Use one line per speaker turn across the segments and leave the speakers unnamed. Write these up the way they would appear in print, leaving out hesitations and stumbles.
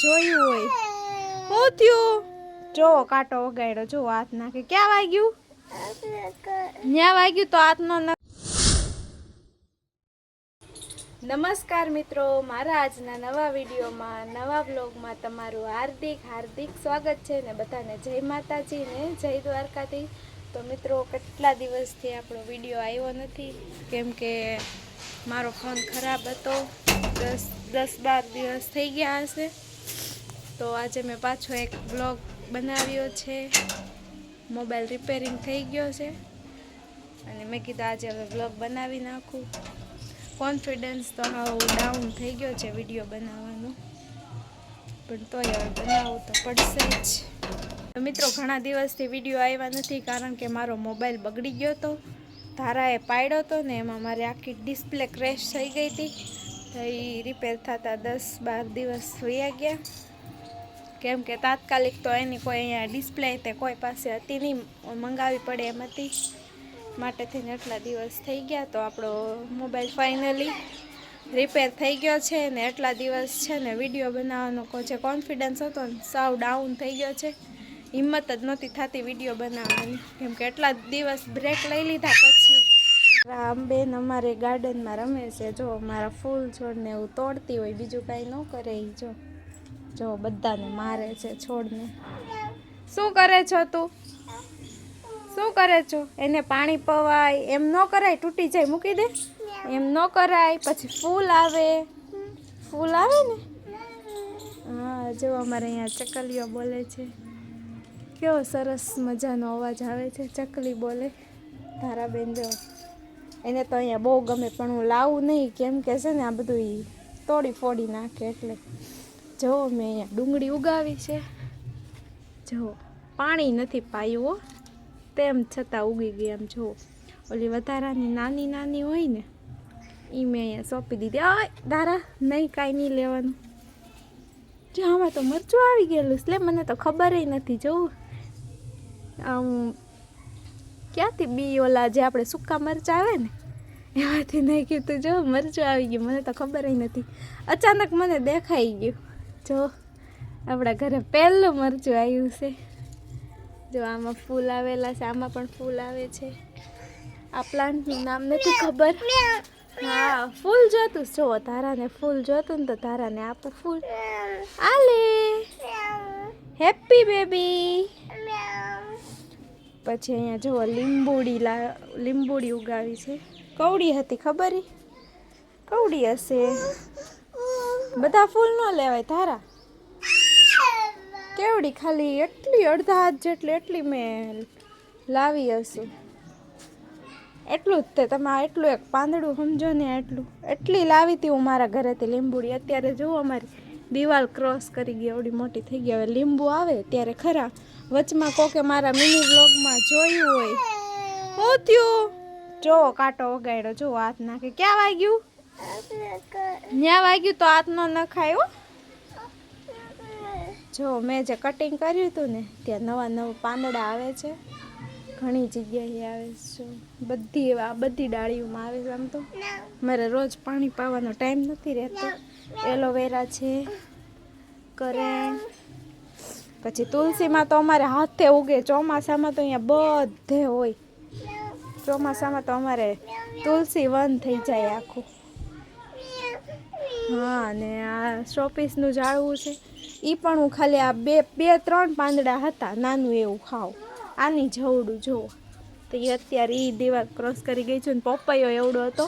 જોયું હોય. હું થયું? જો કાંટો વગાડ્યો, જો હાથ નાખે. ક્યાં વાગ્યું? ન્યા વાગ્યું તો હાથ નો. નમસ્કાર મિત્રો, મારા આજના નવા વિડીયોમાં, નવા બ્લોગમાં તમારું હાર્દિક સ્વાગત છે ને બધાને જય માતાજી ને જય દ્વારકાથી. તો મિત્રો, કેટલા દિવસથી આપણો વિડીયો આવ્યો નથી કેમ કે મારો ફોન ખરાબ હતો. 10-12 દિવસ થઈ ગયા હશે. તો આજે મેં પાછો એક બ્લોગ બનાવ્યો છે. મોબાઈલ રિપેરિંગ થઈ ગયો છે અને મેં કીધું આજે હવે બ્લોગ બનાવી નાખું. કોન્ફિડન્સ તો હાવ ડાઉન થઈ ગયો છે વિડીયો બનાવવાનો, પણ તોય હવે બનાવવું તો પડશે જ. તો મિત્રો, ઘણા દિવસથી વિડીયો આવ્યા નથી કારણ કે મારો મોબાઈલ બગડી ગયો હતો. ધારાએ પાડ્યો હતો ને એમાં મારી આખી ડિસ્પ્લે ક્રેશ થઈ ગઈ હતી. તો એ રિપેર થતાં 10-12 દિવસ વયા ગયા કેમ કે તાત્કાલિક તો એની કોઈ અહીંયા ડિસ્પ્લે તે કોઈ પાસે હતી નહીં, મંગાવી પડે એમ હતી. માટે થઈને એટલા દિવસ થઈ ગયા. તો આપણો મોબાઈલ ફાઇનલી રિપેર થઈ ગયો છે ને એટલા દિવસ છે ને વિડીયો બનાવવાનો જે કોન્ફિડન્સ હતો ને સાવ ડાઉન થઈ ગયો છે. હિંમત જ નહોતી થતી વિડીયો બનાવવાની કેમ કે એટલા દિવસ બ્રેક લઈ લીધા પછી. આંબેન અમારે ગાર્ડનમાં રમે છે. જો મારા ફૂલ છોડને એવું તોડતી હોય, બીજું કાંઈ ન કરે. એ જો બધાને મારે છે છોડને. શું કરે છો તું? શું કરે છો? એને પાણી પવાય એમ ન કરાય, તૂટી જાય, મૂકી દે. એમ ન કરાય. પછી ફૂલ આવે ને. હા, જો અમારે અહીંયા ચકલીઓ બોલે છે. કેવો સરસ મજાનો અવાજ આવે છે. ચકલી બોલે. ધારાબેન જો એને તો અહીંયા બહુ ગમે, પણ હું લાવું નહીં કેમ કે છે ને આ બધું તોડી ફોડી નાખે. એટલે જો મેં અહીંયા ડુંગળી ઉગાવી છે. જો પાણી નથી પાયું તેમ છતાં ઉગી ગઈ. એમ જો ઓલી વધારાની નાની હોય ને એ મેં અહીંયા સોંપી દીધી. આ દારા નહીં, કાંઈ નહીં લેવાનું. જો આમાં તો મરચું આવી ગયેલું એટલે મને તો ખબર નથી. જોઉં આમ ક્યાંથી બી ઓલા જે આપણે સૂકા મરચાં આવે ને એમાંથી નહીં કીધું. જો મરચું આવી ગયું, મને તો ખબર નથી. અચાનક મને દેખાઈ ગયું. જો આપણા ઘરે પહેલું મરચું આવ્યું છે. જો આમાં ફૂલ આવેલા છે, આમાં પણ ફૂલ આવે છે. આ પ્લાન્ટનું નામ નથી ખબર. હા, ફૂલ જોતું જો ધારાને, ફૂલ જોતું ને તો ધારાને આપું ફૂલ. આલે હેપી બેબી. પછી અહીંયા જો લીંબુડી ઉગાવી છે. કવડી હતી ખબર? કવડી હશે. બધા ફૂલ ન લેવાય ધારા. કેવડી ખાલી એટલી અડધા હાથ જેટલી એટલી મેં લાવી હશું. એટલું જ તે તમે એટલું એક પાંદડું સમજો ને, એટલી લાવી હતી હું મારા ઘરેથી લીંબુડી. અત્યારે જુઓ અમારી દિવાલ ક્રોસ કરી ગઈ, એવડી મોટી થઈ ગઈ. હવે લીંબુ આવે ત્યારે ખરા. વચમાં કોકે મારા મિની વ્લોગમાં જોયું હોય. શું થયું? જો કાંટો વગાડ્યો, જો હાથ નાખે. ક્યાં વાગ્યું? ન્યા વાગ્યું તો હાથ નો નખાય. જો મેં જે કટિંગ કર્યું હતું ને ત્યાં નવા પાંદડા આવે છે. ઘણી જગ્યાએ આવે છે. બધી ડાળીઓમાં આવે છે. આમ તો મારે રોજ પાણી પાવાનો ટાઈમ નથી રહેતો. એલોવેરા છે, કરેણ, પછી તુલસીમાં તો અમારે હાથે ઉગે. ચોમાસામાં તો અહીંયા બધે હોય. ચોમાસામાં તો અમારે તુલસી વન થઈ જાય આખું. હા, અને આ શોપીસનું ઝાડવું છે એ પણ હું ખાલી આ બે 3 પાંદડા હતા નાનું એવું ખાવ. આની જવડું જો તો એ અત્યારે એ દિવાલ ક્રોસ કરી ગઈ છે. ને પપૈયો એવડો હતો.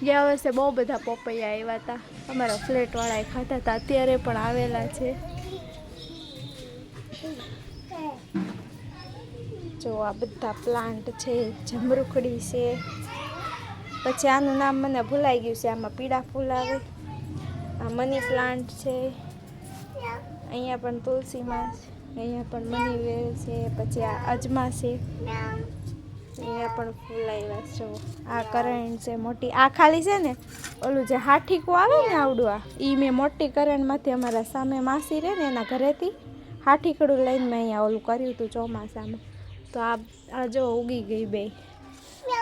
ગયા વર્ષે બહુ બધા પપૈયા આવ્યા હતા. અમારા ફ્લેટવાળાએ ખાધા હતા. અત્યારે પણ આવેલા છે. જો આ બધા પ્લાન્ટ છે. જમરૂખડી છે. પછી આનું નામ મને ભૂલાઈ ગયું છે. આમાં પીળા ફૂલ આવે. આ મની પ્લાન્ટ છે. અહીંયા પણ તુલસીમાં છે. અહીંયા પણ મની વેલ છે. પછી આ અજમા છે. અહીંયા પણ ફૂલ આવ્યા છે. આ કરેણ છે મોટી. આ ખાલી છે ને ઓલું જે હાઠીકું આવે ને આવડું, એ મેં મોટી કરેણમાંથી અમારા સામે માસી રહે ને એના ઘરેથી હાઠીકડું લઈને મેં અહીંયા ઓલું કર્યું હતું ચોમાસામાં. તો આ જો ઉગી ગઈ બે.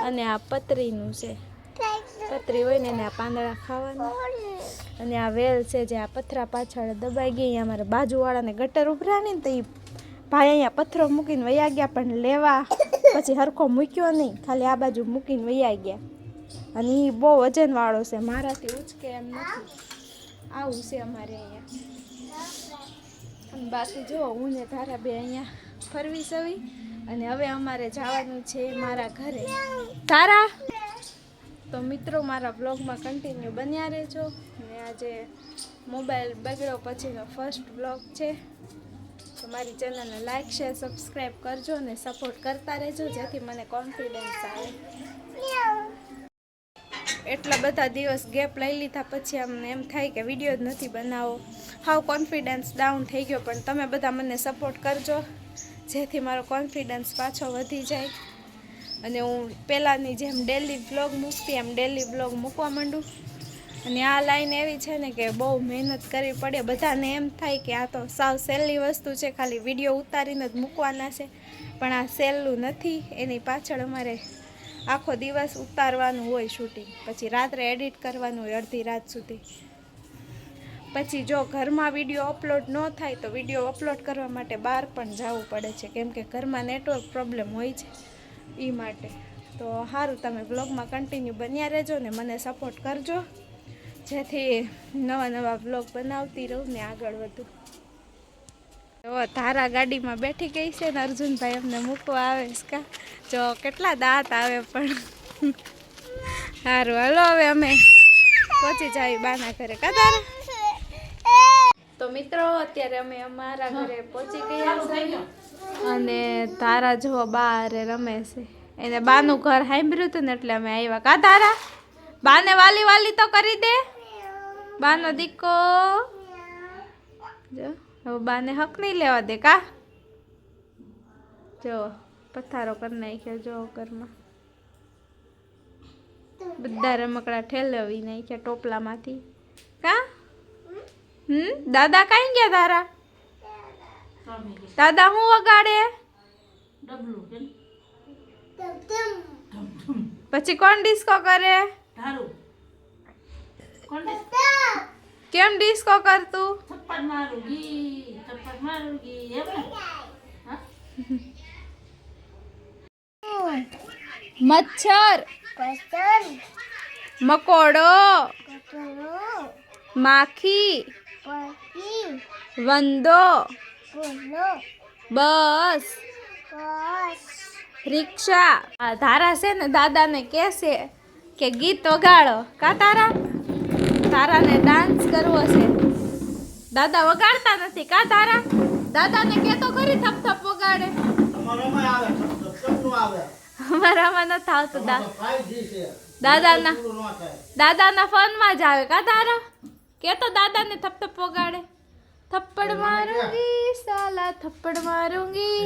અને આ પતરીનું છે. પતરી હોય ને એને આ પાંદડા ખાવાનું. અને આ વેલ છે જે આ પથરા પાછળ દબાઈ ગઈ. અહીંયા અમારે બાજુવાળાને ગટર ઉભરા ને તો એ ભાઈ અહીંયા પથ્થરો મૂકીને વયા ગયા, પણ લેવા પછી હરખો મૂક્યો નહીં, ખાલી આ બાજુ મૂકીને વયા ગયા. અને એ બહુ વજનવાળો છે, મારાથી ઉચકે એમ નથી. આવું છે અમારે અહીંયા. બાકી જો હું ને તારા બે અહીંયા ફરવી સવી. અને હવે અમારે જવાનું છે મારા ઘરે. તારા તો મિત્રો મારા બ્લોગમાં કન્ટિન્યુ બન્યા રહેજો. અને આજે મોબાઈલ બગડ્યો પછીનો ફર્સ્ટ બ્લોગ છે, તો મારી ચેનલને લાઈક શેર સબસ્ક્રાઈબ કરજો અને સપોર્ટ કરતા રહેજો, જેથી મને કોન્ફિડન્સ આવે. એટલા બધા દિવસ ગેપ લઈ લીધા પછી અમને એમ થાય કે વિડીયો જ નથી બનાવો. હાવ કોન્ફિડન્સ ડાઉન થઈ ગયો, પણ તમે બધા મને સપોર્ટ કરજો, જેથી મારો કોન્ફિડન્સ પાછો વધી જાય અને હું પહેલાંની જેમ ડેલી વ્લોગ મૂકતી એમ ડેલી વ્લોગ મૂકવા માંડું. અને આ લાઈન એવી છે ને કે બહુ મહેનત કરવી પડે. બધાને એમ થાય કે આ તો સાવ સહેલી વસ્તુ છે, ખાલી વિડીયો ઉતારીને જ મૂકવાના છે, પણ આ સહેલું નથી. એની પાછળ અમારે આખો દિવસ ઉતારવાનું હોય શૂટિંગ, પછી રાત્રે એડિટ કરવાનું હોય અડધી રાત સુધી. પછી જો ઘરમાં વિડીયો અપલોડ ન થાય તો વિડીયો અપલોડ કરવા માટે બહાર પણ જવું પડે છે, કેમ કે ઘરમાં નેટવર્ક પ્રોબ્લેમ હોય છે એ માટે. તો સારું, તમે બ્લોગમાં કન્ટિન્યુ બન્યા રહેજો ને મને સપોર્ટ કરજો, જેથી નવા નવા બ્લોગ બનાવતી રહું ને આગળ વધું. તો તારા ગાડીમાં બેઠી ગઈ છે ને અર્જુનભાઈ અમને મૂકવા આવે છે કા. જો કેટલા દાંત આવે પણ. સારું હાલો હવે અમે પહોંચી જાય બાના ઘરે કા તારા. તો મિત્રો અત્યારે અમે અમારા ઘરે પહોંચી ગયા છે અને તારા જો બા રમે છે. એને બાનું ઘર સાંભળ્યું હતું ને એટલે અમે આવ્યા કા તારા. બાને વાલી વાલી તો કરી દે, બાનો દીકો. જો હવે બાને હક નહીં લેવા દે કા. જો પથારો કરી નાખ્યો જો ઘરમાં, બધા રમકડા ઠેલવી નાખ્યા ટોપલામાંથી કા. દાદા કઈ ગયા તારા? દાદા હું વગાડે? પછી કોણ ડિસ્કો કરે? કેમ ડિસ્કો કરતું? મચ્છર, મકોડો, માખી, વંદો, બસ, રિક્ષા. આ તારા છે ને દાદાને કહેશે કે ગીત વગાડો કા તારા. તારાને ડાન્સ કરવો છે. દાદા વગાડતા નથી કા તારા. દાદાને કહેતો ખરી થપ થપ વગાડે. અમારામાં નથી આવતું. દાદાના ફોનમાં જ આવે કા તારા. કેતો દાદાને થપ થપ વગાડે. થપ્પડ મારૂંગી સાલા થપ્પડ મારૂંગી.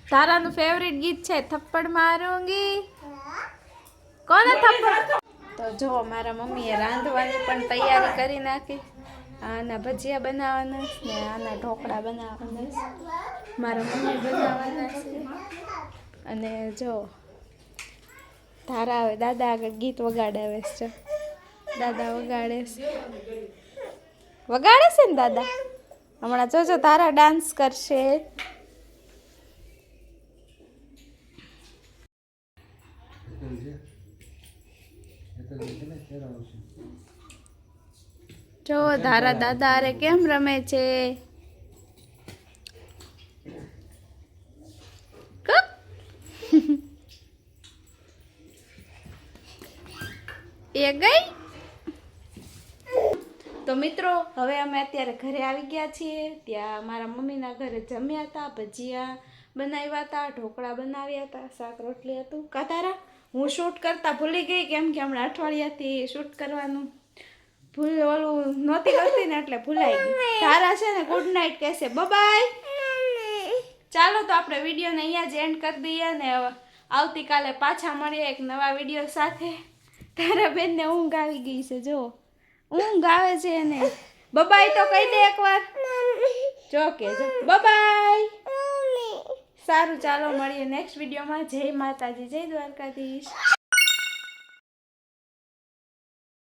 તારાનું ફેવરિટ ગીત છે થપ્પડ મારૂંગી. કોને થપ્પડ? તો જો મારા મમ્મીએ રાંધવાની પણ તૈયારી કરી નાખી. આના ભજીયા બનાવવાના ને આના ઢોકળા બનાવવાના મારા મમ્મી બનાવવાના છે. અને જો તારા આવે દાદા આગળ ગીત વગાડાવે છે. દાદા વગાડે છે ને દાદા. હમણાં જોજો તારા ડાન્સ કરશે. જો તારા દાદા અરે કેમ રમે છે. એ ગઈ. તો મિત્રો હવે અમે અત્યારે ઘરે આવી ગયા છીએ. ત્યાં મારા મમ્મીના ઘરે જમ્યા હતા, ભજીયા બનાવ્યા હતા, ઢોકળા બનાવ્યા હતા, શાક રોટલી હતું કા તારા. હું શૂટ કરતા ભૂલી ગઈ, કેમ કે હમણાં અઠવાડિયાથી શૂટ કરવાનું ઓલું નહોતી કરતી ને એટલે ભૂલાઈ ગઈ. તારા છે ને ગુડ નાઇટ કહેશે, બાય. ચાલો તો આપણે વિડીયોને અહીંયા જ એન્ડ કરી દઈએ ને આવતીકાલે પાછા મળીએ એક નવા વિડીયો સાથે. તારા બેનને ઊંઘ આવી ગઈ છે, જો ઊંઘ આવે છે એને. બાય તો કહી દે એકવાર. જો કે જો બાય. સારું ચાલો મળીએ નેક્સ્ટ વિડીયોમાં. જય માતાજી, જય દ્વારકાધીશ.